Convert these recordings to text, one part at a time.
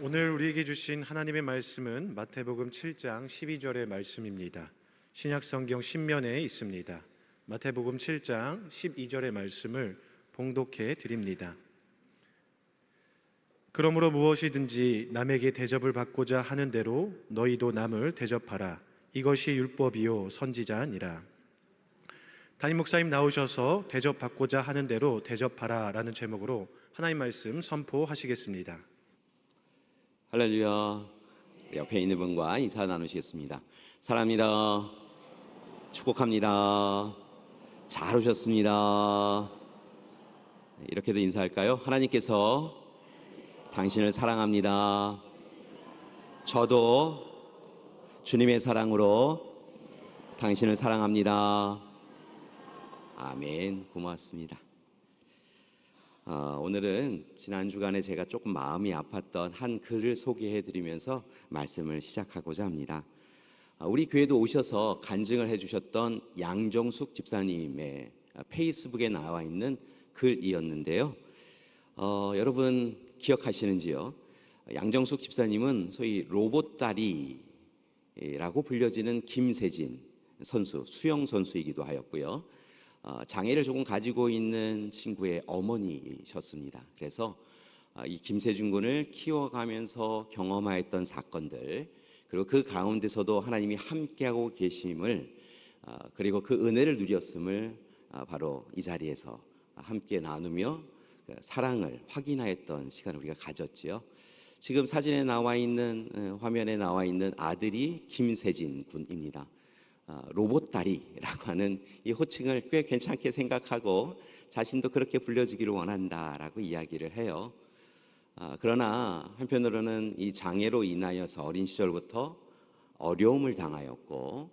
오늘 우리에게 주신 하나님의 말씀은 마태복음 7장 12절의 말씀입니다. 신약성경 신면에 있습니다. 마태복음 7장 12절의 말씀을 봉독해 드립니다. 그러므로 무엇이든지 남에게 대접을 받고자 하는 대로 너희도 남을 대접하라. 이것이 율법이요 선지자니라. 담임 목사님 나오셔서 대접받고자 하는 대로 대접하라 라는 제목으로 하나님 말씀 선포하시겠습니다. 할렐루야. 옆에 있는 분과 인사 나누시겠습니다. 사랑합니다. 축복합니다. 잘 오셨습니다. 이렇게도 인사할까요? 하나님께서 당신을 사랑합니다. 저도 주님의 사랑으로 당신을 사랑합니다. 아멘. 고맙습니다. 오늘은 지난 주간에 제가 조금 마음이 아팠던 한 글을 소개해 드리면서 말씀을 시작하고자 합니다. 우리 교회도 오셔서 간증을 해 주셨던 양정숙 집사님의 페이스북에 나와 있는 글이었는데요. 여러분 기억하시는지요? 양정숙 집사님은 소위 로봇다리라고 불려지는 김세진 선수, 수영 선수이기도 하였고요. 장애를 조금 가지고 있는 친구의 어머니셨습니다. 그래서 이 김세준 군을 키워가면서 경험하였던 사건들, 그리고 그 가운데서도 하나님이 함께하고 계심을, 그리고 그 은혜를 누렸음을 바로 이 자리에서 함께 나누며 사랑을 확인하였던 시간을 우리가 가졌지요. 지금 사진에 나와 있는, 화면에 나와 있는 아들이 김세진 군입니다. 로봇다리라고 하는 이 호칭을 꽤 괜찮게 생각하고 자신도 그렇게 불려주기를 원한다라고 이야기를 해요. 그러나 한편으로는 이 장애로 인하여서 어린 시절부터 어려움을 당하였고,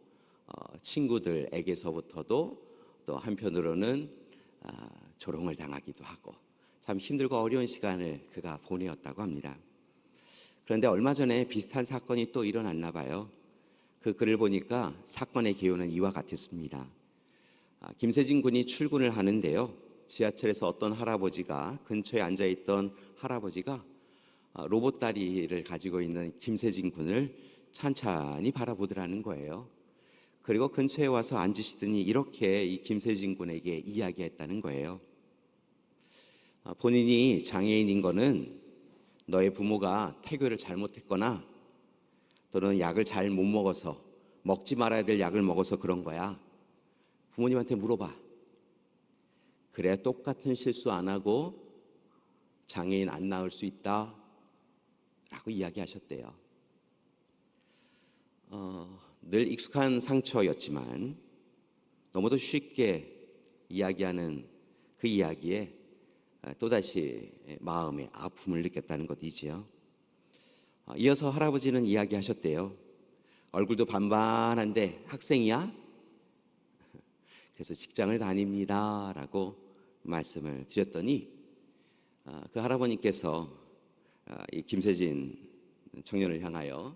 친구들에게서부터도 또 한편으로는 조롱을 당하기도 하고 참 힘들고 어려운 시간을 그가 보내었다고 합니다. 그런데 얼마 전에 비슷한 사건이 또 일어났나 봐요. 그 글을 보니까 사건의 개요는 이와 같았습니다. 김세진 군이 출근을 하는데요, 지하철에서 어떤 할아버지가, 근처에 앉아있던 할아버지가 로봇다리를 가지고 있는 김세진 군을 찬찬히 바라보더라는 거예요. 그리고 근처에 와서 앉으시더니 이렇게 이 김세진 군에게 이야기했다는 거예요. 본인이 장애인인 거는 너의 부모가 태교를 잘못했거나 또는 약을 잘 못 먹어서, 먹지 말아야 될 약을 먹어서 그런 거야. 부모님한테 물어봐. 그래야 똑같은 실수 안 하고 장애인 안 낳을 수 있다 라고 이야기하셨대요. 늘 익숙한 상처였지만 너무도 쉽게 이야기하는 그 이야기에 또다시 마음의 아픔을 느꼈다는 것이지요. 이어서 할아버지는 이야기하셨대요. 얼굴도 반반한데 학생이야? 그래서 직장을 다닙니다 라고 말씀을 드렸더니 그 할아버님께서 이 김세진 청년을 향하여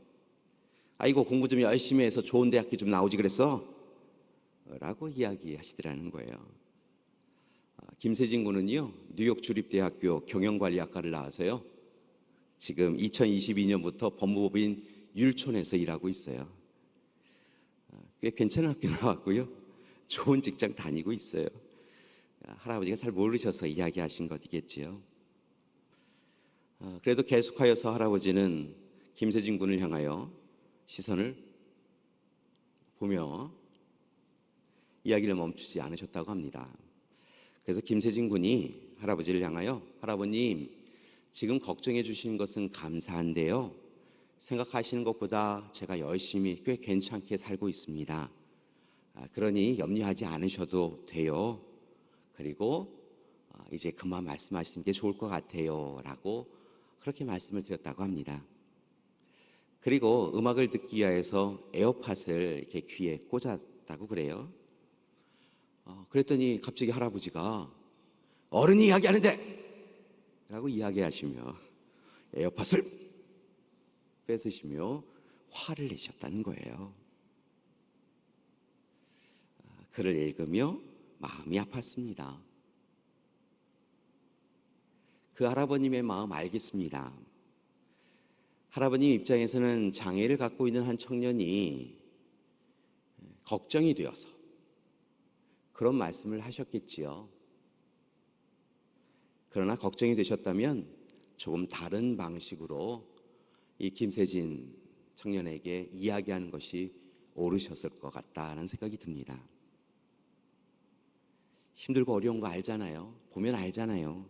아이고 공부 좀 열심히 해서 좋은 대학교 좀 나오지 그랬어? 라고 이야기하시더라는 거예요. 김세진 군은요, 뉴욕 주립대학교 경영관리학과를 나와서요, 지금 2022년부터 법무법인 율촌에서 일하고 있어요. 꽤 괜찮은 학교 나왔고요, 좋은 직장 다니고 있어요. 할아버지가 잘 모르셔서 이야기하신 것이겠지요. 그래도 계속하여서 할아버지는 김세진 군을 향하여 시선을 보며 이야기를 멈추지 않으셨다고 합니다. 그래서 김세진 군이 할아버지를 향하여 할아버님, 지금 걱정해 주시는 것은 감사한데요, 생각하시는 것보다 제가 열심히 꽤 괜찮게 살고 있습니다. 그러니 염려하지 않으셔도 돼요. 그리고 이제 그만 말씀하시는 게 좋을 것 같아요 라고 그렇게 말씀을 드렸다고 합니다. 그리고 음악을 듣기 위해서 에어팟을 이렇게 귀에 꽂았다고 그래요. 그랬더니 갑자기 할아버지가 어른이 이야기하는데 라고 이야기하시며 에어팟을 뺏으시며 화를 내셨다는 거예요. 글을 읽으며 마음이 아팠습니다. 그 할아버님의 마음 알겠습니다. 할아버님 입장에서는 장애를 갖고 있는 한 청년이 걱정이 되어서 그런 말씀을 하셨겠지요. 그러나 걱정이 되셨다면 조금 다른 방식으로 이 김세진 청년에게 이야기하는 것이 옳으셨을 것 같다는 생각이 듭니다. 힘들고 어려운 거 알잖아요. 보면 알잖아요.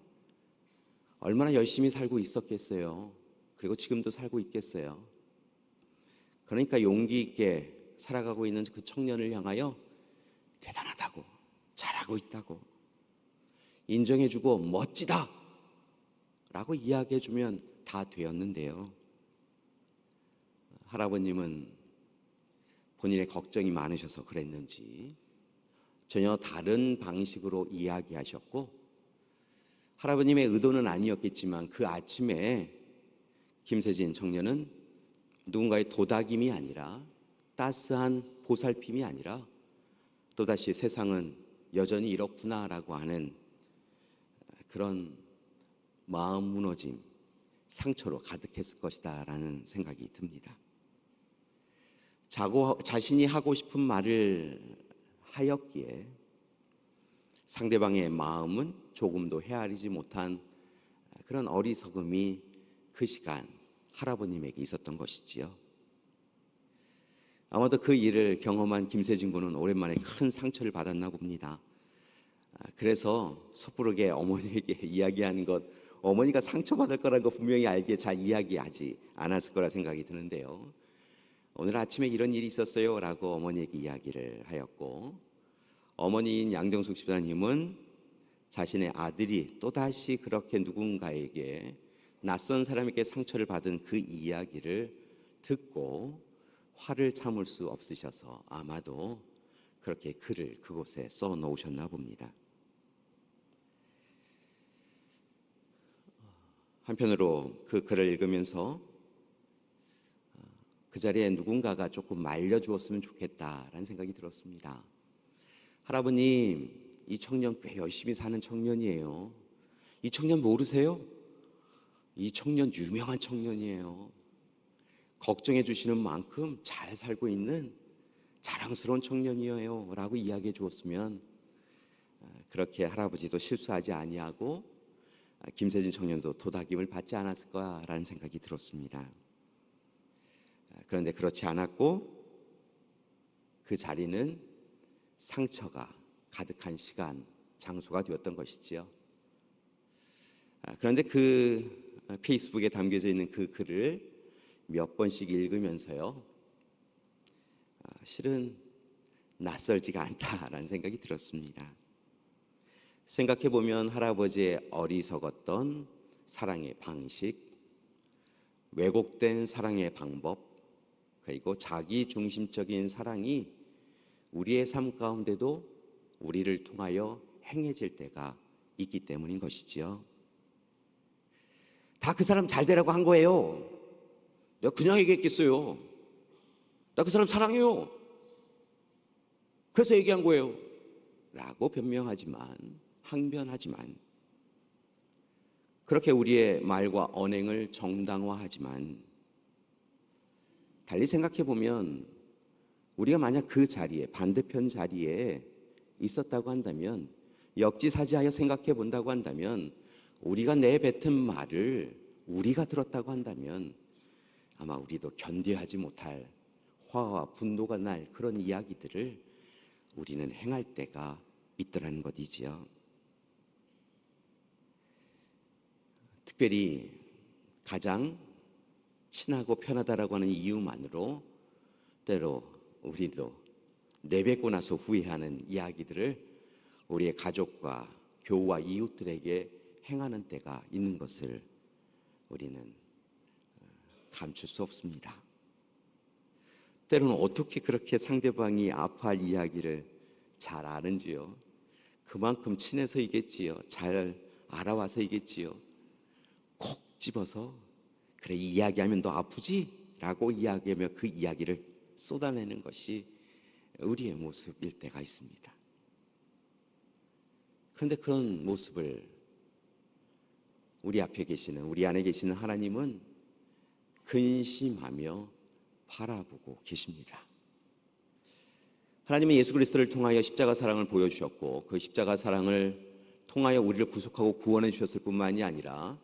얼마나 열심히 살고 있었겠어요. 그리고 지금도 살고 있겠어요. 그러니까 용기 있게 살아가고 있는 그 청년을 향하여 대단하다고, 잘하고 있다고 인정해주고 멋지다 라고 이야기해주면 다 되었는데요. 할아버님은 본인의 걱정이 많으셔서 그랬는지 전혀 다른 방식으로 이야기하셨고, 할아버님의 의도는 아니었겠지만 그 아침에 김세진 청년은 누군가의 도닥임이 아니라, 따스한 보살핌이 아니라 또다시 세상은 여전히 이렇구나라고 하는 그런 마음 무너짐, 상처로 가득했을 것이다 라는 생각이 듭니다. 자신이 하고 싶은 말을 하였기에 상대방의 마음은 조금도 헤아리지 못한 그런 어리석음이 그 시간 할아버님에게 있었던 것이지요. 아마도 그 일을 경험한 김세진 군은 오랜만에 큰 상처를 받았나 봅니다. 그래서 섣부르게 어머니에게 이야기하는 것, 어머니가 상처받을 거라는 거 분명히 알기에 잘 이야기하지 않았을 거라 생각이 드는데요. 오늘 아침에 이런 일이 있었어요 라고 어머니에게 이야기를 하였고, 어머니인 양정숙 집사님은 자신의 아들이 또다시 그렇게 누군가에게, 낯선 사람에게 상처를 받은 그 이야기를 듣고 화를 참을 수 없으셔서 아마도 그렇게 글을 그곳에 써 놓으셨나 봅니다. 한편으로 그 글을 읽으면서 그 자리에 누군가가 조금 말려주었으면 좋겠다라는 생각이 들었습니다. 할아버님, 이 청년 꽤 열심히 사는 청년이에요. 이 청년 모르세요? 이 청년 유명한 청년이에요. 걱정해 주시는 만큼 잘 살고 있는 자랑스러운 청년이에요 라고 이야기해 주었으면 그렇게 할아버지도 실수하지 아니하고 김세진 청년도 도닥임을 받지 않았을 거라는 생각이 들었습니다. 그런데 그렇지 않았고 그 자리는 상처가 가득한 시간, 장소가 되었던 것이지요. 그런데 그 페이스북에 담겨져 있는 그 글을 몇 번씩 읽으면서요, 실은 낯설지가 않다라는 생각이 들었습니다. 생각해보면 할아버지의 어리석었던 사랑의 방식, 왜곡된 사랑의 방법, 그리고 자기중심적인 사랑이 우리의 삶 가운데도 우리를 통하여 행해질 때가 있기 때문인 것이지요. 다 그 사람 잘 되라고 한 거예요. 내가 그냥 얘기했겠어요. 나 그 사람 사랑해요. 그래서 얘기한 거예요. 라고 변명하지만, 항변하지만, 그렇게 우리의 말과 언행을 정당화하지만, 달리 생각해 보면 우리가 만약 그 자리에, 반대편 자리에 있었다고 한다면, 역지사지하여 생각해 본다고 한다면, 우리가 내뱉은 말을 우리가 들었다고 한다면 아마 우리도 견뎌하지 못할 화와 분노가 날 그런 이야기들을 우리는 행할 때가 있더라는 것이지요. 특별히 가장 친하고 편하다라고 하는 이유만으로 때로 우리도 내뱉고 나서 후회하는 이야기들을 우리의 가족과 교우와 이웃들에게 행하는 때가 있는 것을 우리는 감출 수 없습니다. 때로는 어떻게 그렇게 상대방이 아파할 이야기를 잘 아는지요. 그만큼 친해서이겠지요. 잘 알아와서이겠지요. 콕 집어서 그래 이야기하면 너 아프지? 라고 이야기하며 그 이야기를 쏟아내는 것이 우리의 모습일 때가 있습니다. 그런데 그런 모습을 우리 앞에 계시는, 우리 안에 계시는 하나님은 근심하며 바라보고 계십니다. 하나님은 예수 그리스도를 통하여 십자가 사랑을 보여주셨고 그 십자가 사랑을 통하여 우리를 구속하고 구원해 주셨을 뿐만이 아니라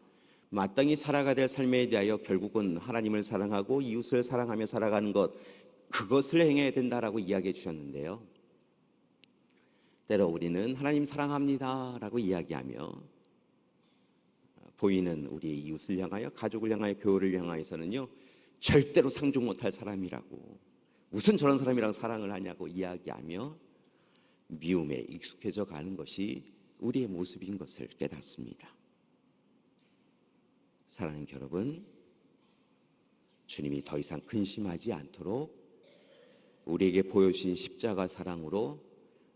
마땅히 살아가야 될 삶에 대하여 결국은 하나님을 사랑하고 이웃을 사랑하며 살아가는 것, 그것을 행해야 된다라고 이야기해 주셨는데요. 때로 우리는 하나님 사랑합니다 라고 이야기하며 보이는 우리 이웃을 향하여, 가족을 향하여, 교회를 향하여서는요 절대로 상종 못할 사람이라고, 무슨 저런 사람이랑 사랑을 하냐고 이야기하며 미움에 익숙해져 가는 것이 우리의 모습인 것을 깨닫습니다. 사랑하는 여러분, 주님이 더 이상 근심하지 않도록 우리에게 보여주신 십자가 사랑으로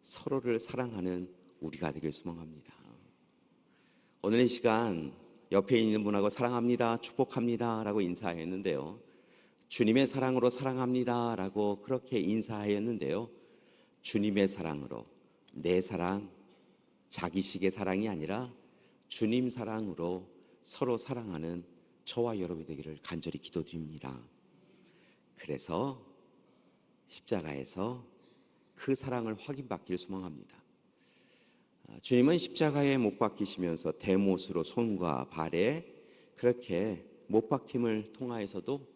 서로를 사랑하는 우리가 되길 소망합니다. 오늘 이 시간 옆에 있는 분하고 사랑합니다, 축복합니다 라고 인사했는데요, 주님의 사랑으로 사랑합니다 라고 그렇게 인사하였는데요, 주님의 사랑으로, 내 사랑, 자기식의 사랑이 아니라 주님 사랑으로 서로 사랑하는 저와 여러분이 되기를 간절히 기도드립니다. 그래서 십자가에서 그 사랑을 확인받기를 소망합니다. 주님은 십자가에 못 박히시면서 대못으로 손과 발에 그렇게 못 박힘을 통하여서도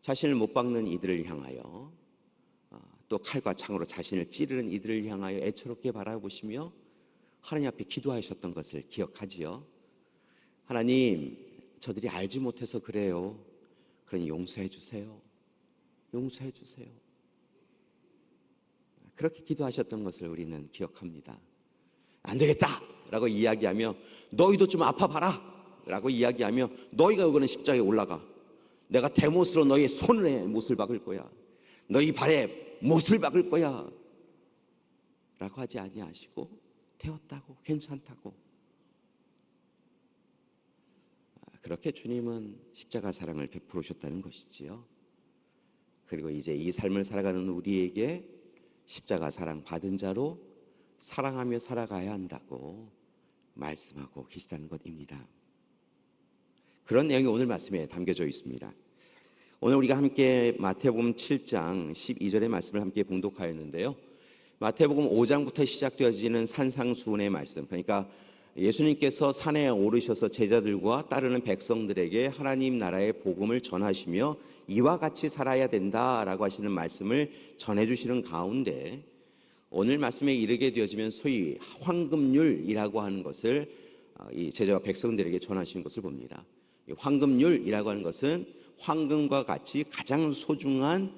자신을 못 박는 이들을 향하여, 또 칼과 창으로 자신을 찌르는 이들을 향하여 애처롭게 바라보시며 하나님 앞에 기도하셨던 것을 기억하지요. 하나님, 저들이 알지 못해서 그래요. 그러니 용서해 주세요. 용서해 주세요. 그렇게 기도하셨던 것을 우리는 기억합니다. 안 되겠다 라고 이야기하며 너희도 좀 아파봐라 라고 이야기하며 너희가 이거는 십자가에 올라가, 내가 대못으로 너희의 손에 못을 박을 거야, 너희 발에 못을 박을 거야 라고 하지 아니하시고 되었다고, 괜찮다고, 그렇게 주님은 십자가 사랑을 베풀으셨다는 것이지요. 그리고 이제 이 삶을 살아가는 우리에게 십자가 사랑 받은 자로 사랑하며 살아가야 한다고 말씀하고 계시다는 것입니다. 그런 내용이 오늘 말씀에 담겨져 있습니다. 오늘 우리가 함께 마태복음 7장 12절의 말씀을 함께 봉독하였는데요, 마태복음 5장부터 시작되어지는 산상수훈의 말씀, 그러니까 예수님께서 산에 오르셔서 제자들과 따르는 백성들에게 하나님 나라의 복음을 전하시며 이와 같이 살아야 된다라고 하시는 말씀을 전해주시는 가운데 오늘 말씀에 이르게 되어지면 소위 황금률이라고 하는 것을 이 제자와 백성들에게 전하시는 것을 봅니다. 이 황금률이라고 하는 것은 황금과 같이 가장 소중한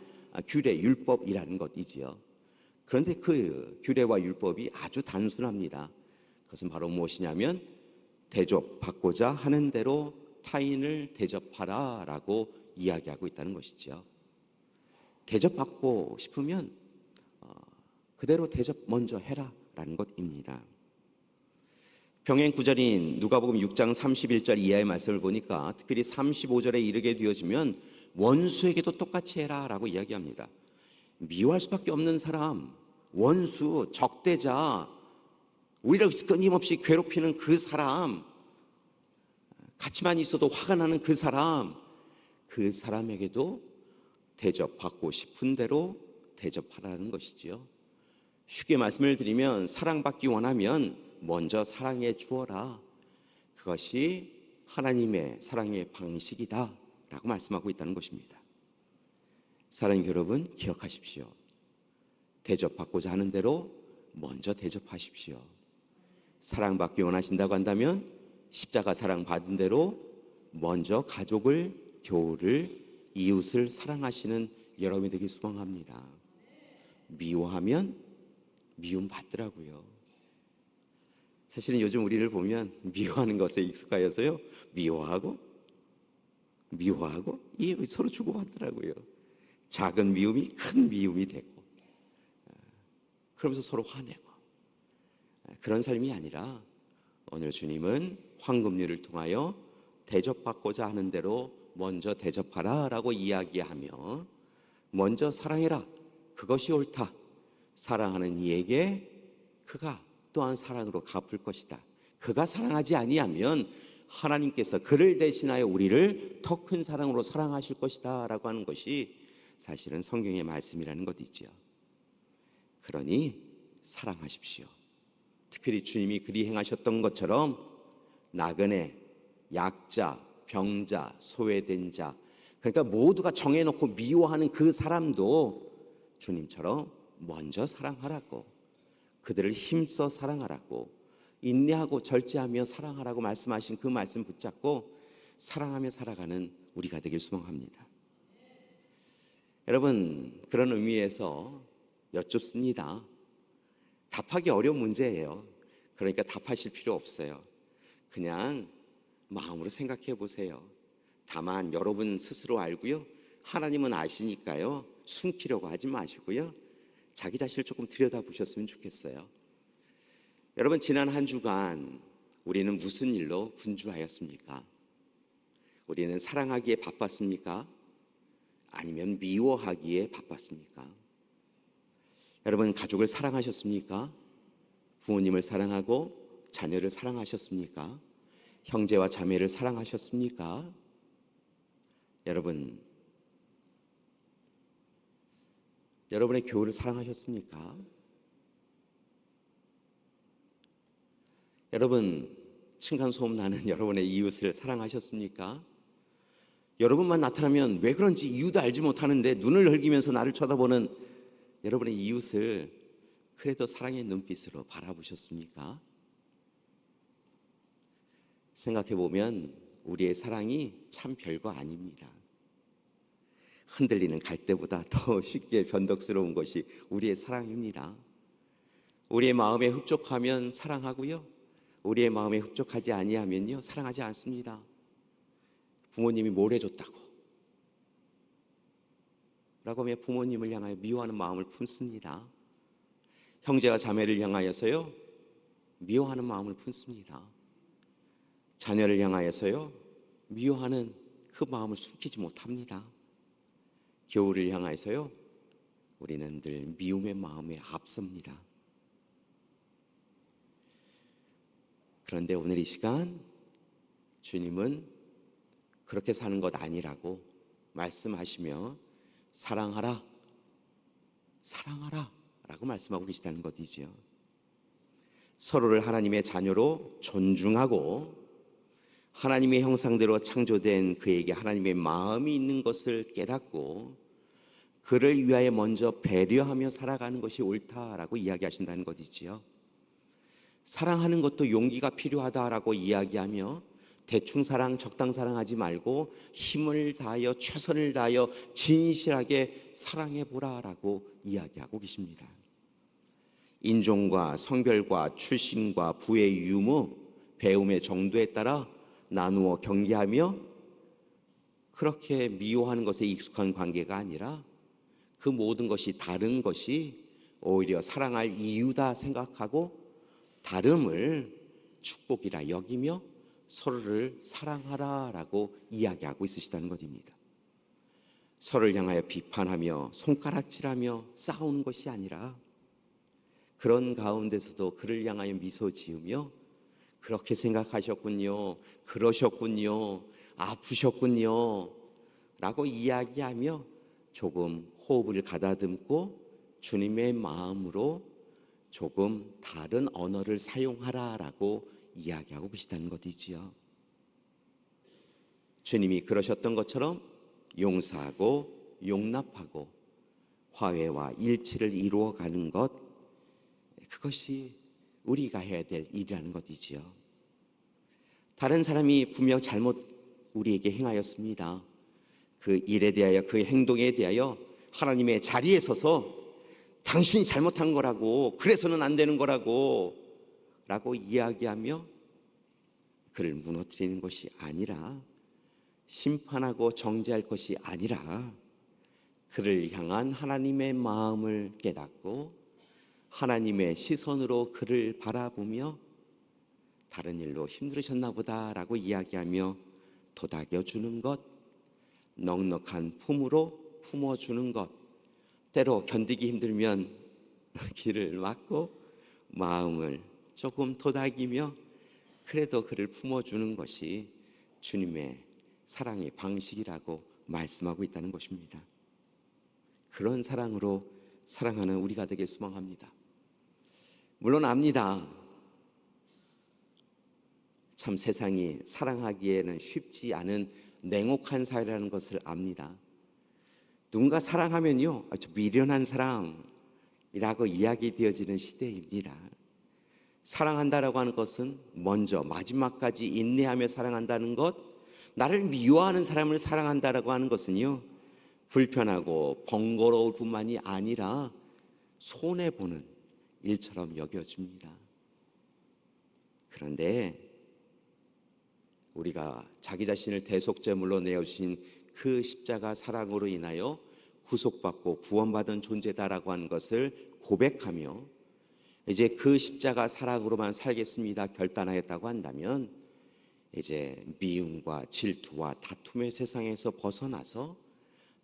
규례, 율법이라는 것이지요. 그런데 그 규례와 율법이 아주 단순합니다. 그것은 바로 무엇이냐면 대접받고자 하는 대로 타인을 대접하라 라고 이야기하고 있다는 것이죠. 대접받고 싶으면 그대로 대접 먼저 해라 라는 것입니다. 병행 구절인 누가복음 6장 31절 이하의 말씀을 보니까 특별히 35절에 이르게 되어지면 원수에게도 똑같이 해라 라고 이야기합니다. 미워할 수밖에 없는 사람, 원수, 적대자, 우리를 끊임없이 괴롭히는 그 사람, 같이만 있어도 화가 나는 그 사람에게도 대접받고 싶은 대로 대접하라는 것이지요. 쉽게 말씀을 드리면 사랑받기 원하면 먼저 사랑해 주어라. 그것이 하나님의 사랑의 방식이다 라고 말씀하고 있다는 것입니다. 사랑하는 여러분, 기억하십시오. 대접받고자 하는 대로 먼저 대접하십시오. 사랑받기 원하신다고 한다면 십자가 사랑 받은 대로 먼저 가족을, 교우를, 이웃을 사랑하시는 여러분이 되길 소망합니다. 미워하면 미움 받더라고요. 사실은 요즘 우리를 보면 미워하는 것에 익숙하여서요, 미워하고 이게 서로 주고받더라고요. 작은 미움이 큰 미움이 되고, 그러면서 서로 화내고, 그런 삶이 아니라 오늘 주님은 황금률을 통하여 대접받고자 하는 대로 먼저 대접하라 라고 이야기하며 먼저 사랑해라, 그것이 옳다, 사랑하는 이에게 그가 또한 사랑으로 갚을 것이다, 그가 사랑하지 아니하면 하나님께서 그를 대신하여 우리를 더 큰 사랑으로 사랑하실 것이다 라고 하는 것이 사실은 성경의 말씀이라는 것이지요. 그러니 사랑하십시오. 특별히 주님이 그리 행하셨던 것처럼 나그네, 약자, 병자, 소외된 자, 그러니까 모두가 정해놓고 미워하는 그 사람도 주님처럼 먼저 사랑하라고, 그들을 힘써 사랑하라고, 인내하고 절제하며 사랑하라고 말씀하신 그 말씀 붙잡고 사랑하며 살아가는 우리가 되길 소망합니다. 여러분, 그런 의미에서 여쭙습니다. 답하기 어려운 문제예요. 그러니까 답하실 필요 없어요. 그냥 마음으로 생각해 보세요. 다만 여러분 스스로 알고요, 하나님은 아시니까요, 숨기려고 하지 마시고요, 자기 자신을 조금 들여다보셨으면 좋겠어요. 여러분, 지난 한 주간 우리는 무슨 일로 분주하였습니까? 우리는 사랑하기에 바빴습니까? 아니면 미워하기에 바빴습니까? 여러분, 가족을 사랑하셨습니까? 부모님을 사랑하고 자녀를 사랑하셨습니까? 형제와 자매를 사랑하셨습니까? 여러분, 여러분의 교회를 사랑하셨습니까? 여러분, 층간소음 나는 여러분의 이웃을 사랑하셨습니까? 여러분만 나타나면 왜 그런지 이유도 알지 못하는데 눈을 흘기면서 나를 쳐다보는 여러분의 이웃을 그래도 사랑의 눈빛으로 바라보셨습니까? 생각해 보면 우리의 사랑이 참 별거 아닙니다. 흔들리는 갈대보다 더 쉽게 변덕스러운 것이 우리의 사랑입니다. 우리의 마음에 흡족하면 사랑하고요, 우리의 마음에 흡족하지 아니하면요, 사랑하지 않습니다. 부모님이 뭘 해줬다고 라고 하며 부모님을 향하여 미워하는 마음을 품습니다. 형제와 자매를 향하여서요, 미워하는 마음을 품습니다. 자녀를 향하여서요, 미워하는 그 마음을 숨기지 못합니다. 교우를 향하여서요, 우리는 늘 미움의 마음에 앞섭니다. 그런데 오늘 이 시간 주님은 그렇게 사는 것 아니라고 말씀하시며 사랑하라, 사랑하라 라고 말씀하고 계시다는 것이죠. 서로를 하나님의 자녀로 존중하고 하나님의 형상대로 창조된 그에게 하나님의 마음이 있는 것을 깨닫고 그를 위하여 먼저 배려하며 살아가는 것이 옳다라고 이야기하신다는 것이지요. 사랑하는 것도 용기가 필요하다라고 이야기하며 대충 사랑, 적당 사랑하지 말고 힘을 다하여 최선을 다하여 진실하게 사랑해보라라고 이야기하고 계십니다. 인종과 성별과 출신과 부의 유무, 배움의 정도에 따라 나누어 경계하며 그렇게 미워하는 것에 익숙한 관계가 아니라 그 모든 것이 다른 것이 오히려 사랑할 이유다 생각하고 다름을 축복이라 여기며 서로를 사랑하라라고 이야기하고 있으시다는 것입니다. 서로를 향하여 비판하며 손가락질하며 싸우는 것이 아니라 그런 가운데서도 그를 향하여 미소 지으며 그렇게 생각하셨군요, 그러셨군요, 아프셨군요 라고 이야기하며 조금 호흡을 가다듬고 주님의 마음으로 조금 다른 언어를 사용하라라고 이야기하고 계시다는 것이지요. 주님이 그러셨던 것처럼 용서하고 용납하고 화해와 일치를 이루어가는 것, 그것이 우리가 해야 될 일이라는 것이지요. 다른 사람이 분명 잘못 우리에게 행하였습니다. 그 일에 대하여, 그 행동에 대하여 하나님의 자리에 서서 당신이 잘못한 거라고, 그래서는 안 되는 거라고 라고 이야기하며 그를 무너뜨리는 것이 아니라, 심판하고 정죄할 것이 아니라 그를 향한 하나님의 마음을 깨닫고 하나님의 시선으로 그를 바라보며 다른 일로 힘들으셨나 보다라고 이야기하며 도닥여주는 것, 넉넉한 품으로 품어주는 것, 때로 견디기 힘들면 귀를 막고 마음을 조금 도닥이며 그래도 그를 품어주는 것이 주님의 사랑의 방식이라고 말씀하고 있다는 것입니다. 그런 사랑으로 사랑하는 우리가 되길 소망합니다. 물론 압니다. 참 세상이 사랑하기에는 쉽지 않은 냉혹한 사회라는 것을 압니다. 누군가 사랑하면요, 아주 미련한 사랑이라고 이야기되어지는 시대입니다. 사랑한다라고 하는 것은 먼저 마지막까지 인내하며 사랑한다는 것, 나를 미워하는 사람을 사랑한다라고 하는 것은요, 불편하고 번거로울 뿐만이 아니라 손해보는 일처럼 여겨집니다. 그런데 우리가 자기 자신을 대속제물로 내어주신 그 십자가 사랑으로 인하여 구속받고 구원받은 존재다라고 하는 것을 고백하며 이제 그 십자가 사랑으로만 살겠습니다 결단하였다고 한다면 이제 미움과 질투와 다툼의 세상에서 벗어나서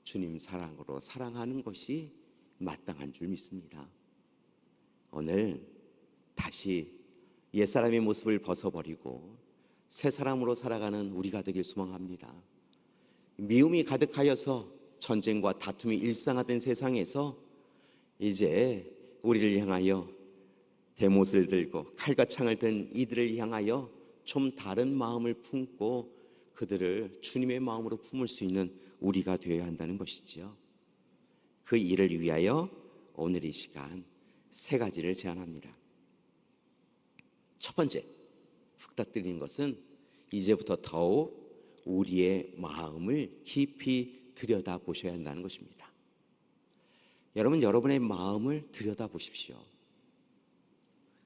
주님 사랑으로 사랑하는 것이 마땅한 줄 믿습니다. 오늘 다시 옛사람의 모습을 벗어버리고 새 사람으로 살아가는 우리가 되길 소망합니다. 미움이 가득하여서 전쟁과 다툼이 일상화된 세상에서 이제 우리를 향하여 대못을 들고 칼과 창을 든 이들을 향하여 좀 다른 마음을 품고 그들을 주님의 마음으로 품을 수 있는 우리가 되어야 한다는 것이지요. 그 일을 위하여 오늘 이 시간 세 가지를 제안합니다. 첫 번째 부탁드리는 것은 이제부터 더욱 우리의 마음을 깊이 들여다보셔야 한다는 것입니다. 여러분, 여러분의 마음을 들여다보십시오.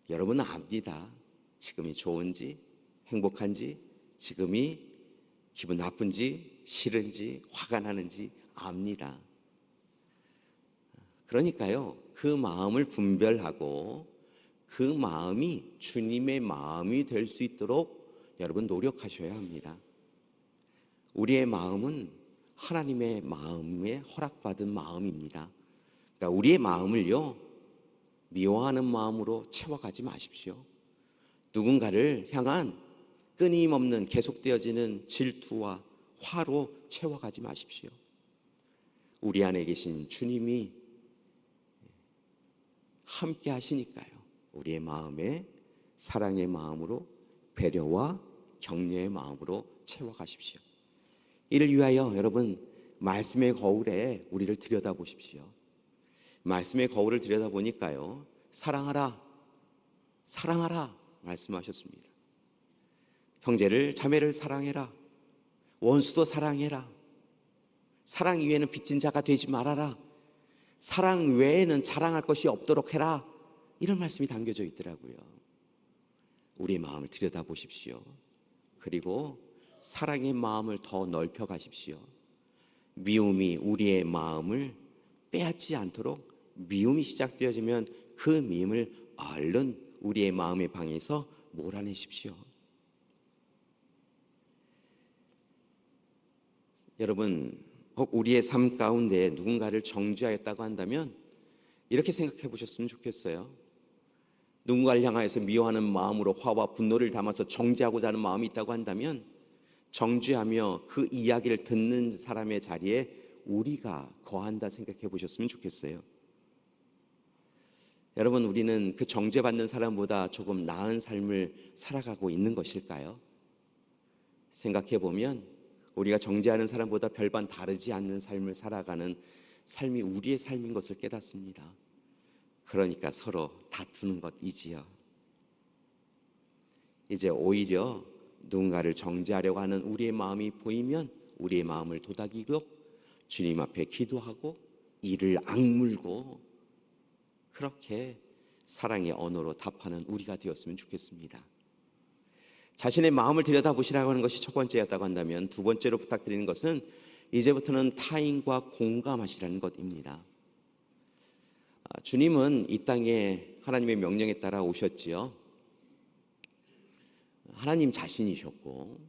여러분은 압니다. 지금이 좋은지 행복한지, 지금이 기분 나쁜지 싫은지 화가 나는지 압니다. 그러니까요, 그 마음을 분별하고 그 마음이 주님의 마음이 될 수 있도록 여러분 노력하셔야 합니다. 우리의 마음은 하나님의 마음에 허락받은 마음입니다. 그러니까 우리의 마음을요, 미워하는 마음으로 채워가지 마십시오. 누군가를 향한 끊임없는 계속되어지는 질투와 화로 채워가지 마십시오. 우리 안에 계신 주님이 함께 하시니까요, 우리의 마음에 사랑의 마음으로 배려와 격려의 마음으로 채워가십시오. 이를 위하여 여러분 말씀의 거울에 우리를 들여다보십시오. 말씀의 거울을 들여다보니까요, 사랑하라, 사랑하라 말씀하셨습니다. 형제를 자매를 사랑해라, 원수도 사랑해라, 사랑 위에는 빚진 자가 되지 말아라, 사랑 외에는 자랑할 것이 없도록 해라, 이런 말씀이 담겨져 있더라고요. 우리의 마음을 들여다보십시오. 그리고 사랑의 마음을 더 넓혀 가십시오. 미움이 우리의 마음을 빼앗지 않도록 미움이 시작되어지면 그 미움을 얼른 우리의 마음의 방에서 몰아내십시오. 여러분, 혹 우리의 삶 가운데 누군가를 정죄하였다고 한다면 이렇게 생각해 보셨으면 좋겠어요. 누군가를 향하여서 미워하는 마음으로 화와 분노를 담아서 정죄하고자 하는 마음이 있다고 한다면 정죄하며 그 이야기를 듣는 사람의 자리에 우리가 거한다 생각해 보셨으면 좋겠어요. 여러분, 우리는 그 정죄받는 사람보다 조금 나은 삶을 살아가고 있는 것일까요? 생각해 보면 우리가 정죄하는 사람보다 별반 다르지 않는 삶을 살아가는 삶이 우리의 삶인 것을 깨닫습니다. 그러니까 서로 다투는 것이지요. 이제 오히려 누군가를 정죄하려고 하는 우리의 마음이 보이면 우리의 마음을 도닥이고 주님 앞에 기도하고 이를 악물고 그렇게 사랑의 언어로 답하는 우리가 되었으면 좋겠습니다. 자신의 마음을 들여다보시라고 하는 것이 첫 번째였다고 한다면 두 번째로 부탁드리는 것은 이제부터는 타인과 공감하시라는 것입니다. 주님은 이 땅에 하나님의 명령에 따라 오셨지요. 하나님 자신이셨고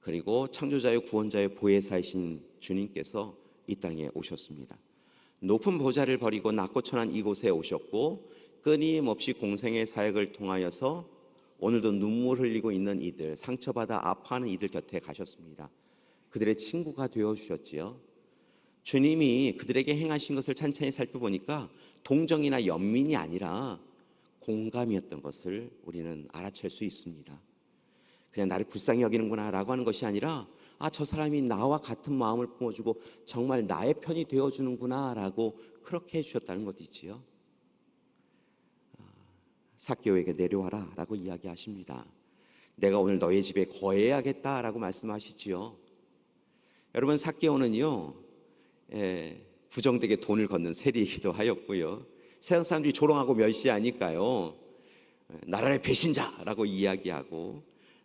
그리고 창조자의 구원자의 보혜사이신 주님께서 이 땅에 오셨습니다. 높은 보좌를 버리고 낮고 천한 이곳에 오셨고 끊임없이 공생의 사역을 통하여서 오늘도 눈물 흘리고 있는 이들, 상처받아 아파하는 이들 곁에 가셨습니다. 그들의 친구가 되어주셨지요. 주님이 그들에게 행하신 것을 찬찬히 살펴보니까 동정이나 연민이 아니라 공감이었던 것을 우리는 알아챌 수 있습니다. 그냥 나를 불쌍히 여기는구나 라고 하는 것이 아니라 저 사람이 나와 같은 마음을 품어주고 정말 나의 편이 되어주는구나 라고 그렇게 해주셨다는 것이지요. 삭개오에게 내려와라 라고 이야기하십니다. 내가 오늘 너의 집에 거해야겠다 라고 말씀하시지요. 여러분, 삭개오는요 부정되게 돈을 걷는 세리이기도 하였고요, 세상 사람들이 조롱하고 멸시하니까요 나라의 배신자라고 이야기하고,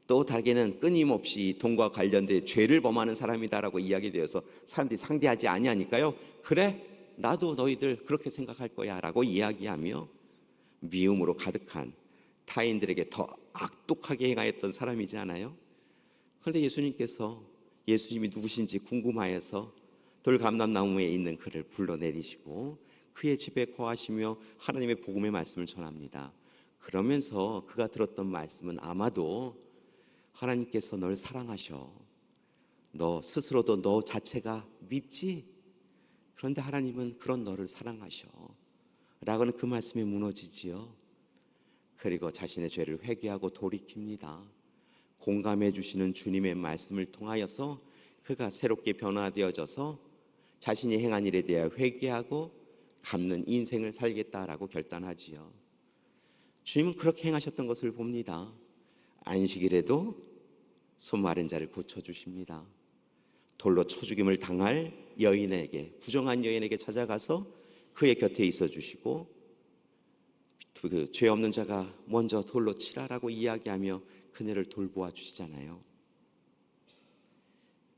또 다르게는 끊임없이 돈과 관련된 죄를 범하는 사람이다라고 이야기되어서 사람들이 상대하지 아니하니까요, 그래 나도 너희들 그렇게 생각할 거야 라고 이야기하며 미움으로 가득한 타인들에게 더 악독하게 행하였던 사람이지 않아요? 그런데 예수님이 누구신지 궁금하여서 돌감람나무에 있는 그를 불러내리시고 그의 집에 거하시며 하나님의 복음의 말씀을 전합니다. 그러면서 그가 들었던 말씀은 아마도 하나님께서 널 사랑하셔, 너 스스로도 너 자체가 밉지? 그런데 하나님은 그런 너를 사랑하셔 라고는 그 말씀에 무너지지요. 그리고 자신의 죄를 회개하고 돌이킵니다. 공감해 주시는 주님의 말씀을 통하여서 그가 새롭게 변화되어져서 자신이 행한 일에 대해 회개하고 갚는 인생을 살겠다라고 결단하지요. 주님은 그렇게 행하셨던 것을 봅니다. 안식일에도 손 마른 자를 고쳐주십니다. 돌로 쳐 죽임을 당할 부정한 여인에게 찾아가서 그의 곁에 있어 주시고, 그 죄 없는 자가 먼저 돌로 치라라고 이야기하며 그녀를 돌보아 주시잖아요.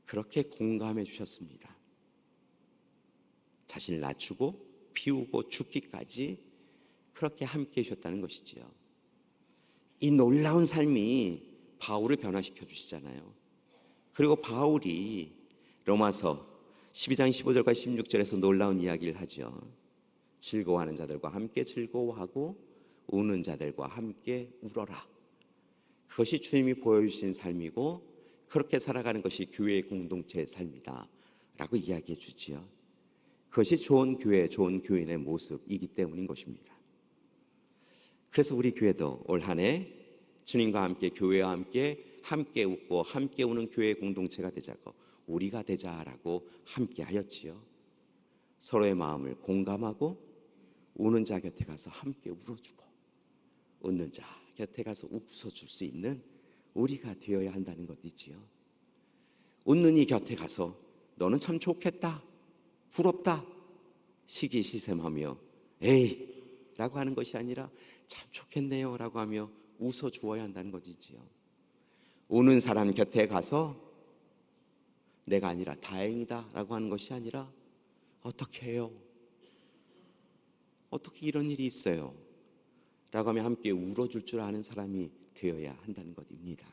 그렇게 공감해 주셨습니다. 자신을 낮추고 비우고 죽기까지 그렇게 함께 해주셨다는 것이지요. 이 놀라운 삶이 바울을 변화시켜 주시잖아요. 그리고 바울이 로마서 12장 15절과 16절에서 놀라운 이야기를 하죠. 즐거워하는 자들과 함께 즐거워하고 우는 자들과 함께 울어라. 그것이 주님이 보여주신 삶이고 그렇게 살아가는 것이 교회의 공동체의 삶이다 라고 이야기해 주지요. 그것이 좋은 교회, 좋은 교인의 모습이기 때문인 것입니다. 그래서 우리 교회도 올 한 해 주님과 함께, 교회와 함께 웃고 함께 우는 교회의 공동체가 되자고, 우리가 되자라고 함께 하였지요. 서로의 마음을 공감하고 우는 자 곁에 가서 함께 울어주고 웃는 자 곁에 가서 웃어줄 수 있는 우리가 되어야 한다는 것이지요. 웃는 이 곁에 가서 너는 참 좋겠다, 부럽다, 시기시샘하며 에이 라고 하는 것이 아니라 참 좋겠네요 라고 하며 웃어주어야 한다는 것이지요. 우는 사람 곁에 가서 내가 아니라 다행이다 라고 하는 것이 아니라 어떻게 해요? 어떻게 이런 일이 있어요? 라고 하며 함께 울어줄 줄 아는 사람이 되어야 한다는 것입니다.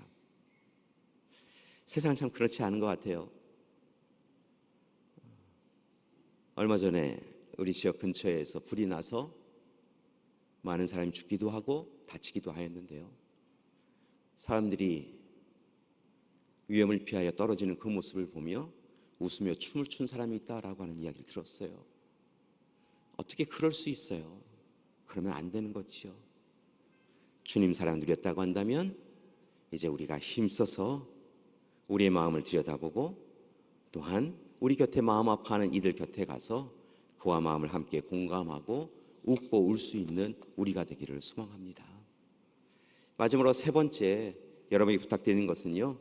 세상은 참 그렇지 않은 것 같아요. 얼마 전에 우리 지역 근처에서 불이 나서 많은 사람이 죽기도 하고 다치기도 하였는데요, 사람들이 위험을 피하여 떨어지는 그 모습을 보며 웃으며 춤을 춘 사람이 있다라고 하는 이야기를 들었어요. 어떻게 그럴 수 있어요? 그러면 안 되는 거지요. 주님 사랑 누렸다고 한다면 이제 우리가 힘써서 우리의 마음을 들여다보고, 또한 우리 곁에 마음 아파하는 이들 곁에 가서 그와 마음을 함께 공감하고 웃고 울 수 있는 우리가 되기를 소망합니다. 마지막으로 세 번째 여러분에게 부탁드리는 것은요,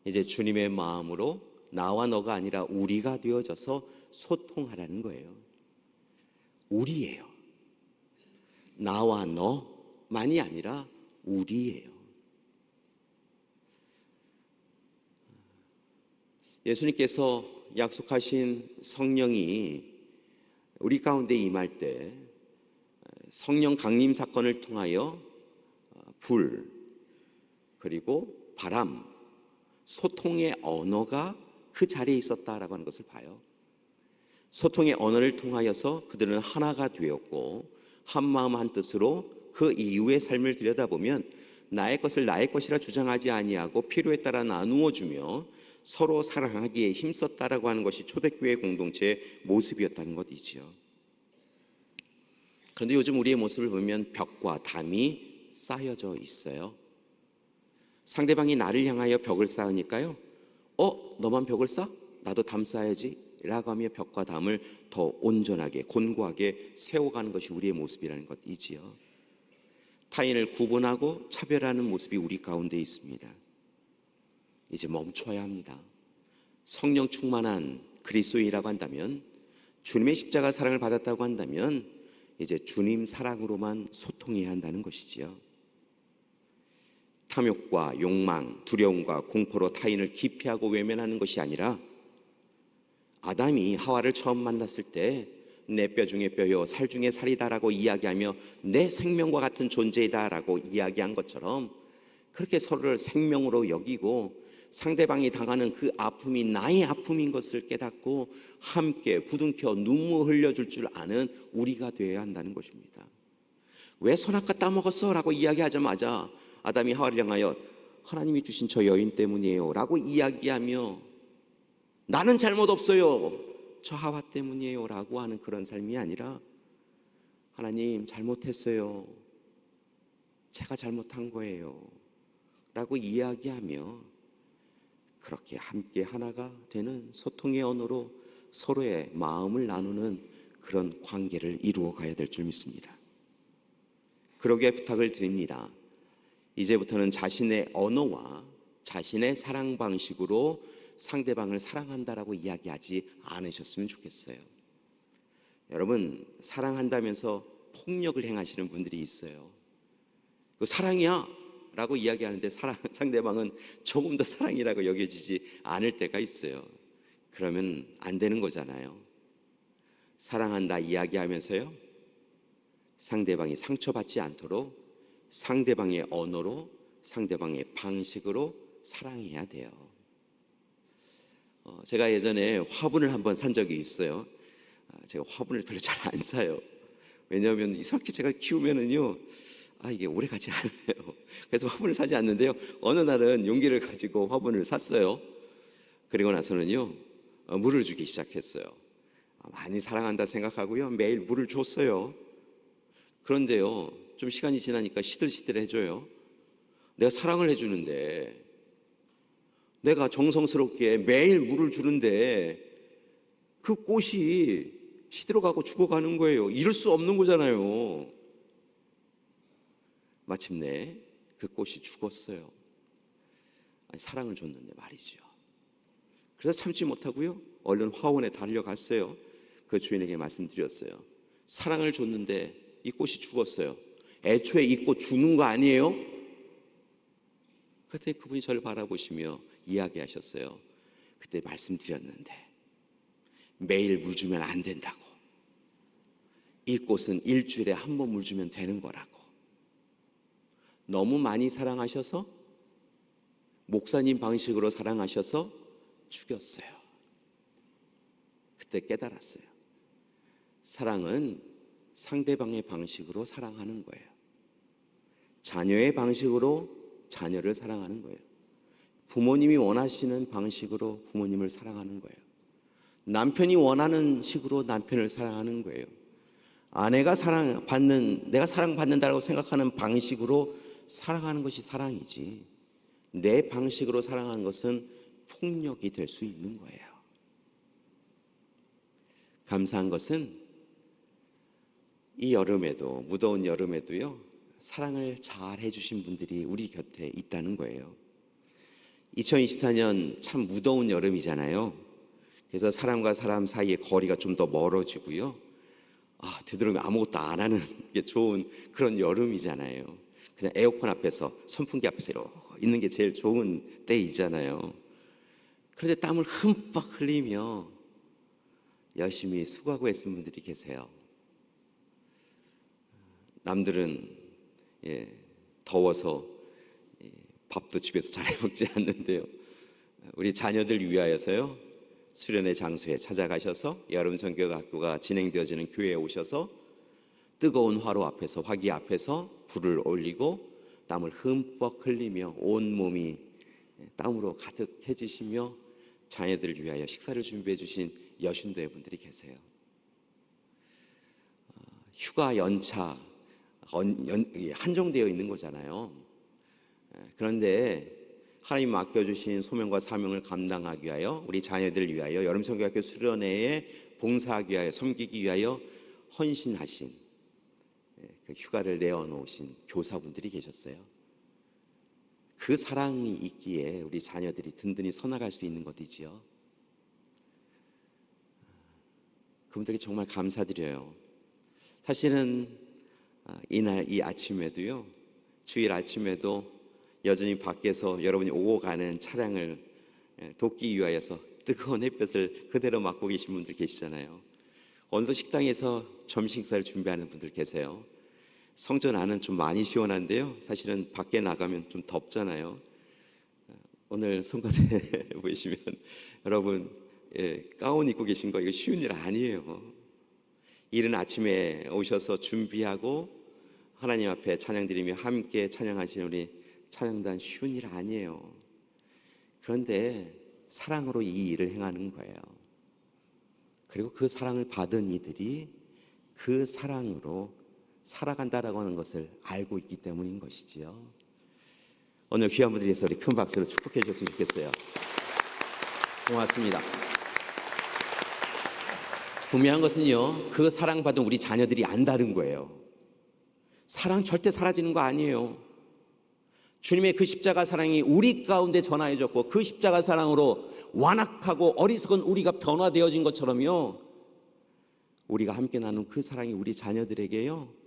이제 주님의 마음으로 나와 너가 아니라 우리가 되어져서 소통하라는 거예요. 우리예요. 나와 너만이 아니라 우리예요. 예수님께서 약속하신 성령이 우리 가운데 임할 때 성령 강림 사건을 통하여 불, 그리고 바람, 소통의 언어가 그 자리에 있었다라고 하는 것을 봐요. 소통의 언어를 통하여서 그들은 하나가 되었고 한 마음 한 뜻으로 그 이후의 삶을 들여다보면 나의 것을 나의 것이라 주장하지 아니하고 필요에 따라 나누어 주며 서로 사랑하기에 힘썼다라고 하는 것이 초대교회 공동체의 모습이었다는 것이지요. 그런데 요즘 우리의 모습을 보면 벽과 담이 쌓여져 있어요. 상대방이 나를 향하여 벽을 쌓으니까요. 너만 벽을 쌓아? 나도 담 쌓아야지 라고 하며 벽과 담을 더 온전하게 곤고하게 세워가는 것이 우리의 모습이라는 것이지요. 타인을 구분하고 차별하는 모습이 우리 가운데 있습니다. 이제 멈춰야 합니다. 성령 충만한 그리스도인이라고 한다면, 주님의 십자가 사랑을 받았다고 한다면 이제 주님 사랑으로만 소통해야 한다는 것이지요. 탐욕과 욕망, 두려움과 공포로 타인을 기피하고 외면하는 것이 아니라, 아담이 하와를 처음 만났을 때 내 뼈 중에 뼈요 살 중에 살이다라고 이야기하며 내 생명과 같은 존재이다라고 이야기한 것처럼, 그렇게 서로를 생명으로 여기고 상대방이 당하는 그 아픔이 나의 아픔인 것을 깨닫고 함께 부둥켜 눈물 흘려줄 줄 아는 우리가 되어야 한다는 것입니다. 왜 선악과 따먹었어? 라고 이야기하자마자 아담이 하와를 향하여 하나님이 주신 저 여인 때문이에요 라고 이야기하며, 나는 잘못 없어요, 저 하와 때문이에요 라고 하는 그런 삶이 아니라, 하나님 잘못했어요, 제가 잘못한 거예요 라고 이야기하며 그렇게 함께 하나가 되는 소통의 언어로 서로의 마음을 나누는 그런 관계를 이루어 가야 될 줄 믿습니다. 그러기에 부탁을 드립니다. 이제부터는 자신의 언어와 자신의 사랑 방식으로 상대방을 사랑한다라고 이야기하지 않으셨으면 좋겠어요. 여러분, 사랑한다면서 폭력을 행하시는 분들이 있어요. 사랑이야 라고 이야기하는데 상대방은 조금 더 사랑이라고 여겨지지 않을 때가 있어요. 그러면 안 되는 거잖아요. 사랑한다 이야기하면서요, 상대방이 상처받지 않도록 상대방의 언어로, 상대방의 방식으로 사랑해야 돼요. 제가 예전에 화분을 한번 산 적이 있어요. 제가 화분을 별로 잘 안 사요. 왜냐하면 이상하게 제가 키우면은요, 이게 오래 가지 않아요. 그래서 화분을 사지 않는데요, 어느 날은 용기를 가지고 화분을 샀어요. 그리고 나서는요, 물을 주기 시작했어요. 많이 사랑한다 생각하고요, 매일 물을 줬어요. 그런데요, 좀 시간이 지나니까 시들시들해져요. 내가 사랑을 해주는데, 내가 정성스럽게 매일 물을 주는데 그 꽃이 시들어가고 죽어가는 거예요. 이럴 수 없는 거잖아요. 마침내 그 꽃이 죽었어요. 사랑을 줬는데 말이죠. 그래서 참지 못하고요, 얼른 화원에 달려갔어요. 그 주인에게 말씀드렸어요. 사랑을 줬는데 이 꽃이 죽었어요. 애초에 이 꽃 주는 거 아니에요? 그랬더니 그분이 저를 바라보시며 이야기하셨어요. 그때 말씀드렸는데 매일 물 주면 안 된다고. 이 꽃은 일주일에 한 번 물 주면 되는 거라고. 너무 많이 사랑하셔서, 목사님 방식으로 사랑하셔서 죽였어요. 그때 깨달았어요. 사랑은 상대방의 방식으로 사랑하는 거예요. 자녀의 방식으로 자녀를 사랑하는 거예요. 부모님이 원하시는 방식으로 부모님을 사랑하는 거예요. 남편이 원하는 식으로 남편을 사랑하는 거예요. 아내가 내가 사랑받는다고 생각하는 방식으로 사랑하는 것이 사랑이지, 내 방식으로 사랑하는 것은 폭력이 될 수 있는 거예요. 감사한 것은 이 여름에도, 무더운 여름에도요, 사랑을 잘 해주신 분들이 우리 곁에 있다는 거예요. 2024년 참 무더운 여름이잖아요. 그래서 사람과 사람 사이의 거리가 좀 더 멀어지고요, 되도록이면 아무것도 안 하는 게 좋은 그런 여름이잖아요. 그냥 에어컨 앞에서, 선풍기 앞에서 이러고 있는 게 제일 좋은 때이잖아요. 그런데 땀을 흠뻑 흘리며 열심히 수고하고 애쓴 분들이 계세요. 남들은 더워서 밥도 집에서 잘 해먹지 않는데요, 우리 자녀들 위하여서요, 수련회 장소에 찾아가셔서 여름 선교학교가 진행되어지는 교회에 오셔서 뜨거운 화로 앞에서, 화기 앞에서 불을 올리고 땀을 흠뻑 흘리며 온 몸이 땀으로 가득해지시며 자녀들을 위하여 식사를 준비해 주신 여신도의 분들이 계세요. 휴가 연차 한정되어 있는 거잖아요. 그런데 하나님 맡겨주신 소명과 사명을 감당하기 위하여, 우리 자녀들을 위하여, 여름 성교학교 수련회에 봉사하기 위하여, 섬기기 위하여 헌신하신, 그 휴가를 내어놓으신 교사분들이 계셨어요. 그 사랑이 있기에 우리 자녀들이 든든히 서나갈 수 있는 것이지요. 그분들께 정말 감사드려요. 사실은 이날 이 아침에도요, 주일 아침에도 여전히 밖에서 여러분이 오고 가는 차량을 돕기 위하여서 뜨거운 햇볕을 그대로 맞고 계신 분들 계시잖아요. 오늘도 식당에서 점심 식사를 준비하는 분들 계세요. 성전 안은 좀 많이 시원한데요, 사실은 밖에 나가면 좀 덥잖아요. 오늘 손가락에 보시면 여러분 가운 입고 계신 거 이거 쉬운 일 아니에요. 이른 아침에 오셔서 준비하고 하나님 앞에 찬양드리며 함께 찬양하시는 우리 찬양단 쉬운 일 아니에요. 그런데 사랑으로 이 일을 행하는 거예요. 그리고 그 사랑을 받은 이들이 그 사랑으로 살아간다라고 하는 것을 알고 있기 때문인 것이지요. 오늘 귀한 분들이 위해서 우리 큰 박수로 축복해 주셨으면 좋겠어요. 고맙습니다. 분명한 것은요, 그 사랑받은 우리 자녀들이 안다는 거예요. 사랑 절대 사라지는 거 아니에요. 주님의 그 십자가 사랑이 우리 가운데 전하여졌고, 그 십자가 사랑으로 완악하고 어리석은 우리가 변화되어진 것처럼요, 우리가 함께 나눈 그 사랑이 우리 자녀들에게요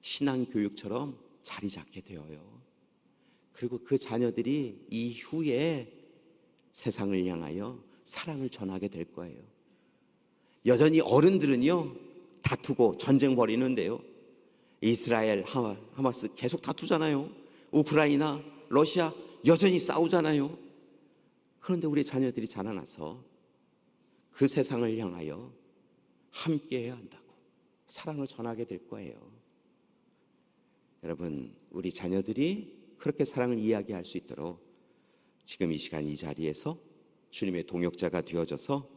신앙교육처럼 자리 잡게 되어요. 그리고 그 자녀들이 이후에 세상을 향하여 사랑을 전하게 될 거예요. 여전히 어른들은요 다투고 전쟁 벌이는데요, 이스라엘 하마스 계속 다투잖아요. 우크라이나 러시아 여전히 싸우잖아요. 그런데 우리 자녀들이 자라나서 그 세상을 향하여 함께 해야 한다고 사랑을 전하게 될 거예요. 여러분, 우리 자녀들이 그렇게 사랑을 이야기할 수 있도록 지금 이 시간 이 자리에서 주님의 동역자가 되어져서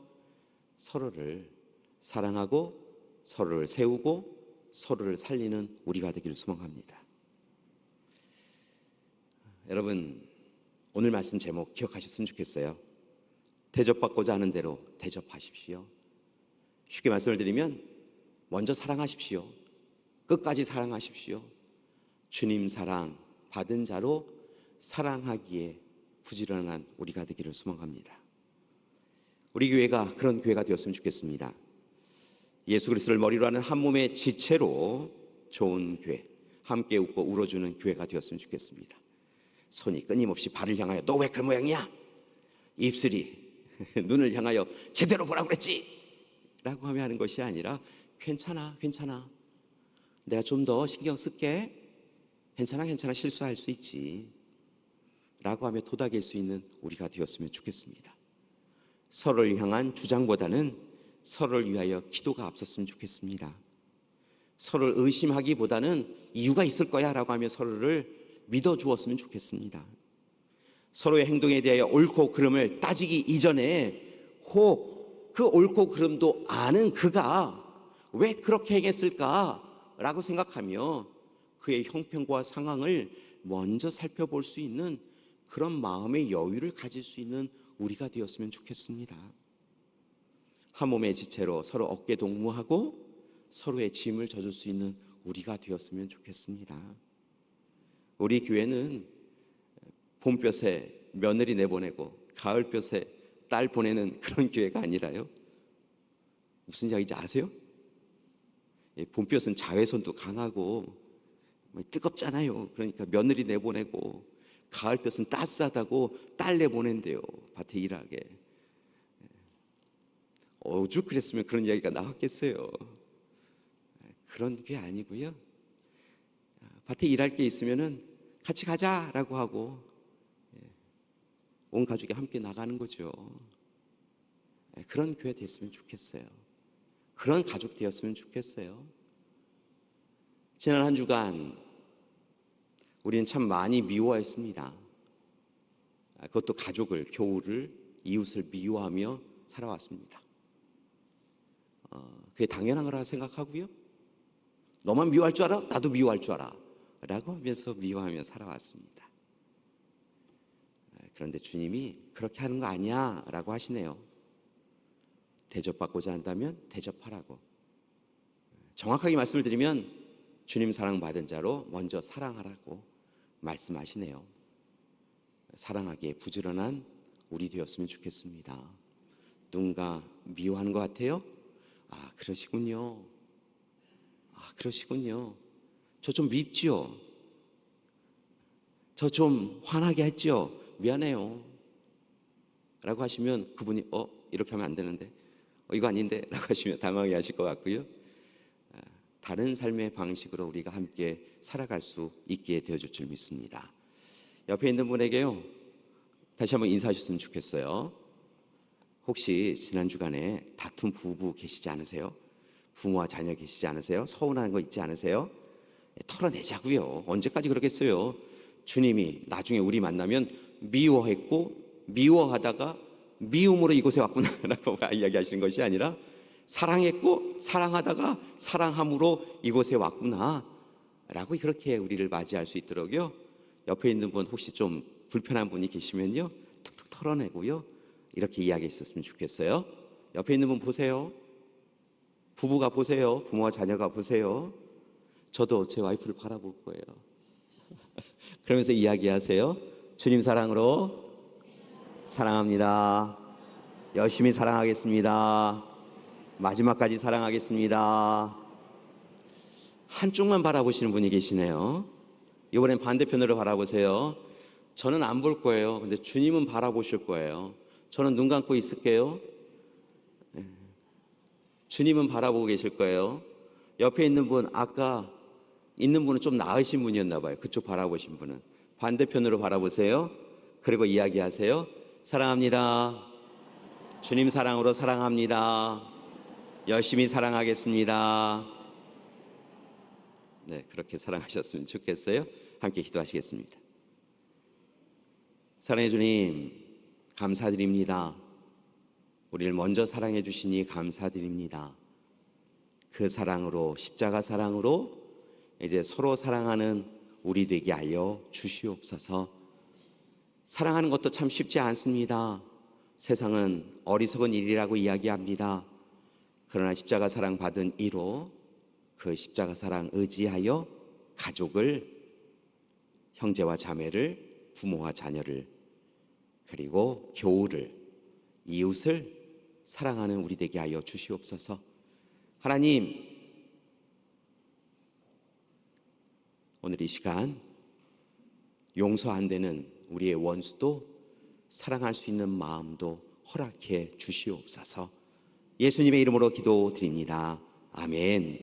서로를 사랑하고 서로를 세우고 서로를 살리는 우리가 되기를 소망합니다. 여러분, 오늘 말씀 제목 기억하셨으면 좋겠어요. 대접받고자 하는 대로 대접하십시오. 쉽게 말씀을 드리면 먼저 사랑하십시오. 끝까지 사랑하십시오. 주님 사랑 받은 자로 사랑하기에 부지런한 우리가 되기를 소망합니다. 우리 교회가 그런 교회가 되었으면 좋겠습니다. 예수 그리스도를 머리로 하는 한 몸의 지체로 좋은 교회, 함께 웃고 울어주는 교회가 되었으면 좋겠습니다. 손이 끊임없이 발을 향하여 너 왜 그런 모양이야? 입술이 눈을 향하여 제대로 보라고 그랬지? 라고 하며 하는 것이 아니라 괜찮아 내가 좀 더 신경 쓸게, 괜찮아 실수할 수 있지 라고 하며 토닥일 수 있는 우리가 되었으면 좋겠습니다. 서로를 향한 주장보다는 서로를 위하여 기도가 앞섰으면 좋겠습니다. 서로를 의심하기보다는 이유가 있을 거야 라고 하며 서로를 믿어주었으면 좋겠습니다. 서로의 행동에 대하여 옳고 그름을 따지기 이전에 혹 그 옳고 그름도 아는 그가 왜 그렇게 행했을까 라고 생각하며 그의 형편과 상황을 먼저 살펴볼 수 있는 그런 마음의 여유를 가질 수 있는 우리가 되었으면 좋겠습니다. 한 몸의 지체로 서로 어깨 동무하고 서로의 짐을 져줄 수 있는 우리가 되었으면 좋겠습니다. 우리 교회는 봄볕에 며느리 내보내고 가을볕에 딸 보내는 그런 교회가 아니라요, 무슨 이야기인지 아세요? 봄볕은 자외선도 강하고 뜨겁잖아요. 그러니까 며느리 내보내고, 가을볕은 따스하다고 딸 내보낸대요, 밭에 일하게. 오죽 그랬으면 그런 이야기가 나왔겠어요. 그런 게 아니고요, 밭에 일할 게 있으면은 같이 가자라고 하고 온 가족이 함께 나가는 거죠. 그런 교회 됐으면 좋겠어요. 그런 가족 되었으면 좋겠어요. 지난 한 주간 우리는 참 많이 미워했습니다. 그것도 가족을, 교우를, 이웃을 미워하며 살아왔습니다. 그게 당연한 거라 생각하고요. 너만 미워할 줄 알아? 나도 미워할 줄 알아. 라고 하면서 미워하며 살아왔습니다. 그런데 주님이 그렇게 하는 거 아니야 라고 하시네요. 대접받고자 한다면 대접하라고. 정확하게 말씀을 드리면 주님 사랑받은 자로 먼저 사랑하라고 말씀하시네요. 사랑하기에 부지런한 우리 되었으면 좋겠습니다. 누군가 미워하는 것 같아요? 그러시군요. 그러시군요. 저 좀 밉지요? 저 좀 화나게 했지요? 미안해요. 라고 하시면 그분이 이렇게 하면 안 되는데 이거 아닌데 라고 하시면 당황해 하실 것 같고요. 다른 삶의 방식으로 우리가 함께 살아갈 수 있게 되어줄 줄 믿습니다. 옆에 있는 분에게요, 다시 한번 인사하셨으면 좋겠어요. 혹시 지난 주간에 다툰 부부 계시지 않으세요? 부모와 자녀 계시지 않으세요? 서운한 거 있지 않으세요? 털어내자고요. 언제까지 그러겠어요? 주님이 나중에 우리 만나면 미워했고 미워하다가 미움으로 이곳에 왔구나라고 이야기하시는 것이 아니라 사랑했고 사랑하다가 사랑함으로 이곳에 왔구나라고 그렇게 우리를 맞이할 수 있도록요. 옆에 있는 분 혹시 좀 불편한 분이 계시면요, 툭툭 털어내고요, 이렇게 이야기했었으면 좋겠어요. 옆에 있는 분 보세요. 부부가 보세요. 부모와 자녀가 보세요. 저도 제 와이프를 바라볼 거예요. 그러면서 이야기하세요. 주님 사랑으로 사랑합니다. 열심히 사랑하겠습니다. 마지막까지 사랑하겠습니다. 한쪽만 바라보시는 분이 계시네요. 이번엔 반대편으로 바라보세요. 저는 안 볼 거예요. 근데 주님은 바라보실 거예요. 저는 눈 감고 있을게요. 주님은 바라보고 계실 거예요. 옆에 있는 분, 아까 있는 분은 좀 나으신 분이었나 봐요. 그쪽 바라보신 분은. 반대편으로 바라보세요. 그리고 이야기하세요. 사랑합니다. 주님 사랑으로 사랑합니다. 열심히 사랑하겠습니다. 네, 그렇게 사랑하셨으면 좋겠어요. 함께 기도하시겠습니다. 사랑해 주님, 감사드립니다. 우리를 먼저 사랑해 주시니 감사드립니다. 그 사랑으로, 십자가 사랑으로 이제 서로 사랑하는 우리 되게 하여 주시옵소서. 사랑하는 것도 참 쉽지 않습니다. 세상은 어리석은 일이라고 이야기합니다. 그러나 십자가 사랑 받은 이로 그 십자가 사랑 의지하여 가족을, 형제와 자매를, 부모와 자녀를, 그리고 교우를, 이웃을 사랑하는 우리 되게 하여 주시옵소서. 하나님, 오늘 이 시간 용서 안 되는 우리의 원수도 사랑할 수 있는 마음도 허락해 주시옵소서. 예수님의 이름으로 기도드립니다. 아멘.